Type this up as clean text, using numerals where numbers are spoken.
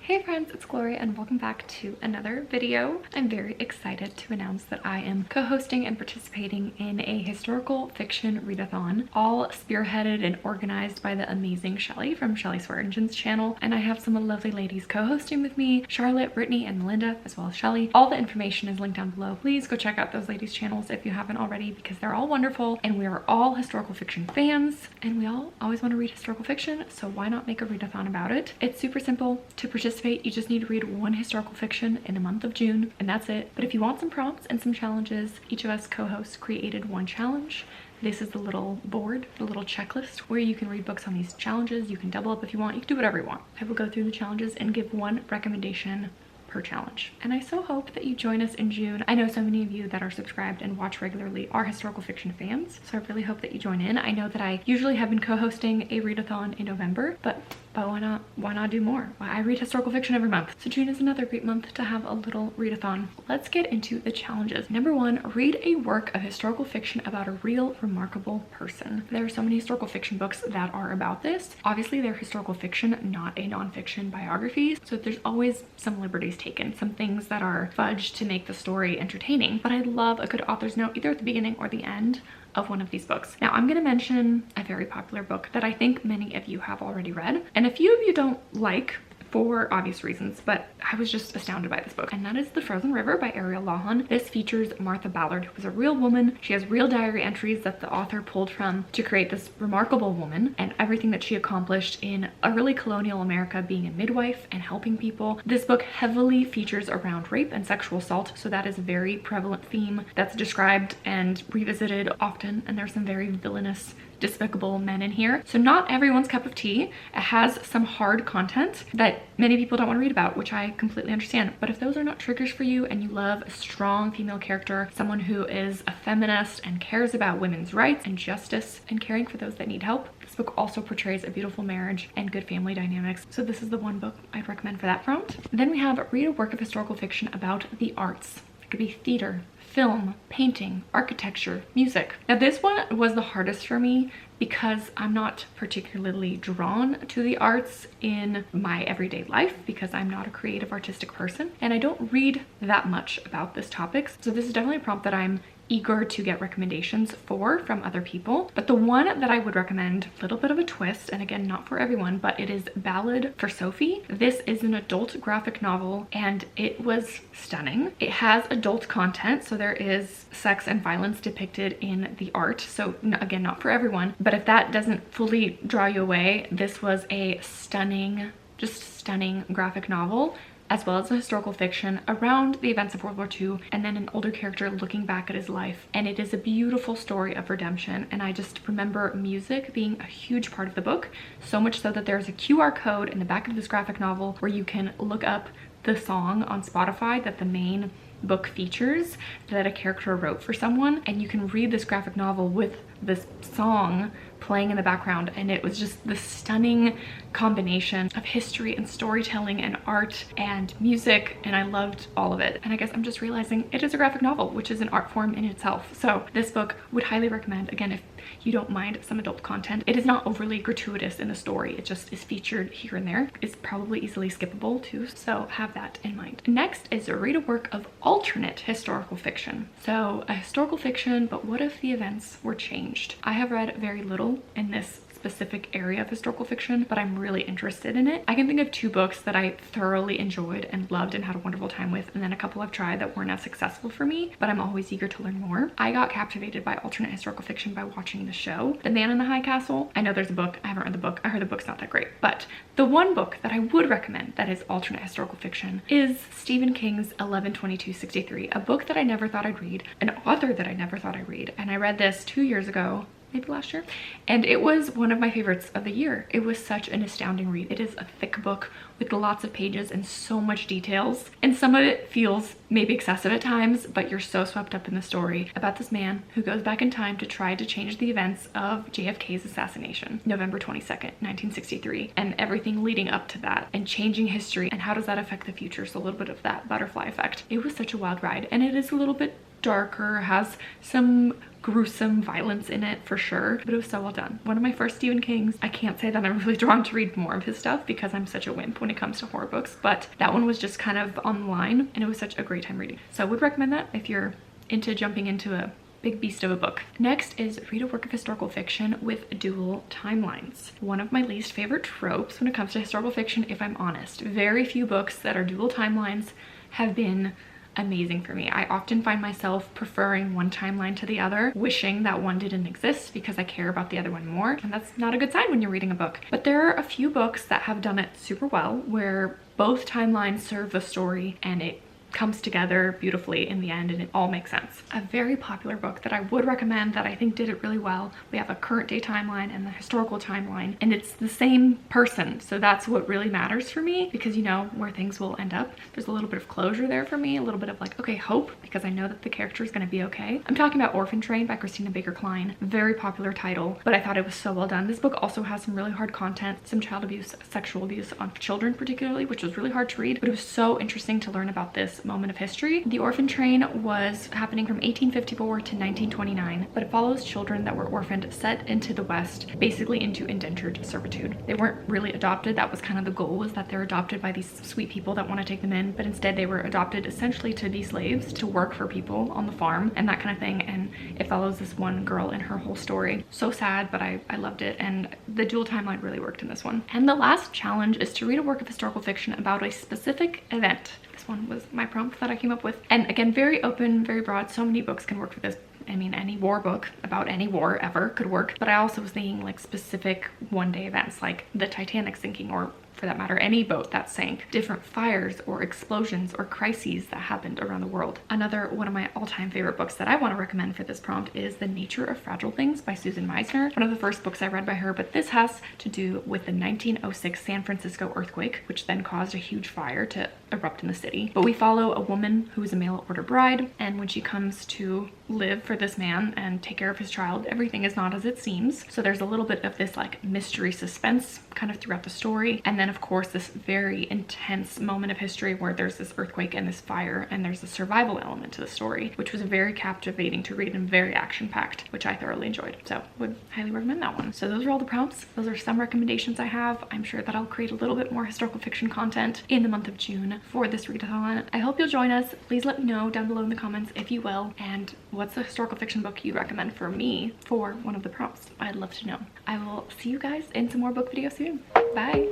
Hey friends, it's Gloria and welcome back to another video. I'm very excited to announce that I am co-hosting and participating in a historical fiction readathon, all spearheaded and organized by the amazing Shelly from Shelly Swear Engine's channel. And I have some lovely ladies co-hosting with me, Charlotte, Brittany, and Melinda, as well as Shelly. All the information is linked down below. Please go check out those ladies' channels if you haven't already, because they're all wonderful and we are all historical fiction fans and we all always want to read historical fiction, so why not make a readathon about it? It's super simple to participate. You just need to read one historical fiction in the month of June and that's it. But if you want some prompts and some challenges, each of us co-hosts created one challenge. This is the little board, the little checklist where you can read books on these challenges. You can double up if you want. You can do whatever you want. I will go through the challenges and give one recommendation per challenge. And I so hope that you join us in June. I know so many of you that are subscribed and watch regularly are historical fiction fans, so I really hope that you join in. I know that I usually have been co-hosting a readathon in November, but why not do more? I read historical fiction every month. So June is another great month to have a little readathon. Let's get into the challenges. Number one, read a work of historical fiction about a real remarkable person. There are so many historical fiction books that are about this. Obviously they're historical fiction, not a non-fiction biographies. So there's always some liberties taken, some things that are fudged to make the story entertaining. But I love a good author's note either at the beginning or the end of one of these books. Now I'm going to mention a very popular book that I think many of you have already read and a few of you don't like for obvious reasons, but I was just astounded by this book, and that is The Frozen River by Ariel Lawhon. This features Martha Ballard, who is a real woman. She has real diary entries that the author pulled from to create this remarkable woman and everything that she accomplished in early colonial America, being a midwife and helping people. This book heavily features around rape and sexual assault, so that is a very prevalent theme that's described and revisited often, and there's some very villainous, despicable men in here. So not everyone's cup of tea. It has some hard content that many people don't want to read about, which I completely understand. But if those are not triggers for you and you love a strong female character, someone who is a feminist and cares about women's rights and justice and caring for those that need help, this book also portrays a beautiful marriage and good family dynamics. So this is the one book I'd recommend for that front. Then we have read a work of historical fiction about the arts. It could be theater, film, painting, architecture, music. Now this one was the hardest for me because I'm not particularly drawn to the arts in my everyday life because I'm not a creative artistic person and I don't read that much about this topic. So this is definitely a prompt that I'm eager to get recommendations for from other people. But the one that I would recommend, a little bit of a twist, and again, not for everyone, but it is Ballad for Sophie. This is an adult graphic novel and it was stunning. It has adult content, so there is sex and violence depicted in the art. So again, not for everyone, but if that doesn't fully draw you away, this was a stunning, just stunning graphic novel, as well as a historical fiction around the events of World War II, and then an older character looking back at his life. And it is a beautiful story of redemption. And I just remember music being a huge part of the book, so much so that there's a QR code in the back of this graphic novel where you can look up the song on Spotify that the main book features that a character wrote for someone, and you can read this graphic novel with this song playing in the background. And it was just the stunning combination of history and storytelling and art and music, and I loved all of it. And I guess I'm just realizing it is a graphic novel, which is an art form in itself. So this book would highly recommend, again, if you don't mind some adult content. It is not overly gratuitous in the story, it just is featured here and there. It's probably easily skippable too, so have that in mind. Next is read a work of alternate historical fiction. So a historical fiction, but what if the events were changed? I have read very little in this specific area of historical fiction, but I'm really interested in it. I can think of two books that I thoroughly enjoyed and loved and had a wonderful time with, and then a couple I've tried that weren't as successful for me, but I'm always eager to learn more. I got captivated by alternate historical fiction by watching the show The Man in the High Castle. I know there's a book, I haven't read the book, I heard the book's not that great, but the one book that I would recommend that is alternate historical fiction is Stephen King's 11/22/63, a book that I never thought I'd read, an author that I never thought I'd read, and I read this 2 years ago, maybe last year, and it was one of my favorites of the year. It was such an astounding read. It is a thick book with lots of pages and so much details, and some of it feels maybe excessive at times, but you're so swept up in the story about this man who goes back in time to try to change the events of JFK's assassination, November 22nd, 1963, and everything leading up to that, and changing history and how does that affect the future. So a little bit of that butterfly effect. It was such a wild ride, and it is a little bit darker, has some gruesome violence in it for sure, but it was so well done. One of my first Stephen Kings. I can't say that I'm really drawn to read more of his stuff because I'm such a wimp when it comes to horror books, but that one was just kind of on the line and it was such a great time reading. So I would recommend that if you're into jumping into a big beast of a book. Next is read a work of historical fiction with dual timelines. One of my least favorite tropes when it comes to historical fiction, if I'm honest. Very few books that are dual timelines have been amazing for me. I often find myself preferring one timeline to the other, wishing that one didn't exist because I care about the other one more, and that's not a good sign when you're reading a book. But there are a few books that have done it super well, where both timelines serve the story and it comes together beautifully in the end and it all makes sense. A very popular book that I would recommend that I think did it really well, we have a current day timeline and the historical timeline, and it's the same person, so that's what really matters for me, because you know where things will end up. There's a little bit of closure there for me, a little bit of like, okay, hope, because I know that the character is going to be okay. I'm talking about Orphan Train by Christina Baker Klein. Very popular title, but I thought it was so well done. This book also has some really hard content, some child abuse, sexual abuse on children particularly, which was really hard to read, but it was so interesting to learn about this moment of history. The Orphan Train was happening from 1854 to 1929, but it follows children that were orphaned set into the West, basically into indentured servitude. They weren't really adopted. That was kind of the goal, was that they're adopted by these sweet people that want to take them in, but instead they were adopted essentially to be slaves, to work for people on the farm and that kind of thing. And it follows this one girl and her whole story. So sad, but I loved it, and the dual timeline really worked in this one. And the last challenge is to read a work of historical fiction about a specific event. One was my prompt that I came up with, and again, very open, very broad. So many books can work for this. I mean, any war book about any war ever could work, but I also was thinking like specific one-day events, like the Titanic sinking, or for that matter, any boat that sank, different fires or explosions or crises that happened around the world. Another one of my all-time favorite books that I want to recommend for this prompt is The Nature of Fragile Things by Susan Meisner. One of the first books I read by her, but this has to do with the 1906 San Francisco earthquake, which then caused a huge fire to erupt in the city. But we follow a woman who is a mail order bride, and when she comes to live for this man and take care of his child, everything is not as it seems. So there's a little bit of this like mystery suspense kind of throughout the story, and then of course this very intense moment of history where there's this earthquake and this fire, and there's a survival element to the story, which was very captivating to read and very action-packed, which I thoroughly enjoyed. So would highly recommend that one. So those are all the prompts. Those are some recommendations I have. I'm sure that I'll create a little bit more historical fiction content in the month of June for this readathon. I hope you'll join us. Please let me know down below in the comments if you will, and what's a historical fiction book you recommend for me for one of the prompts. I'd love to know. I will see you guys in some more book videos soon. Bye.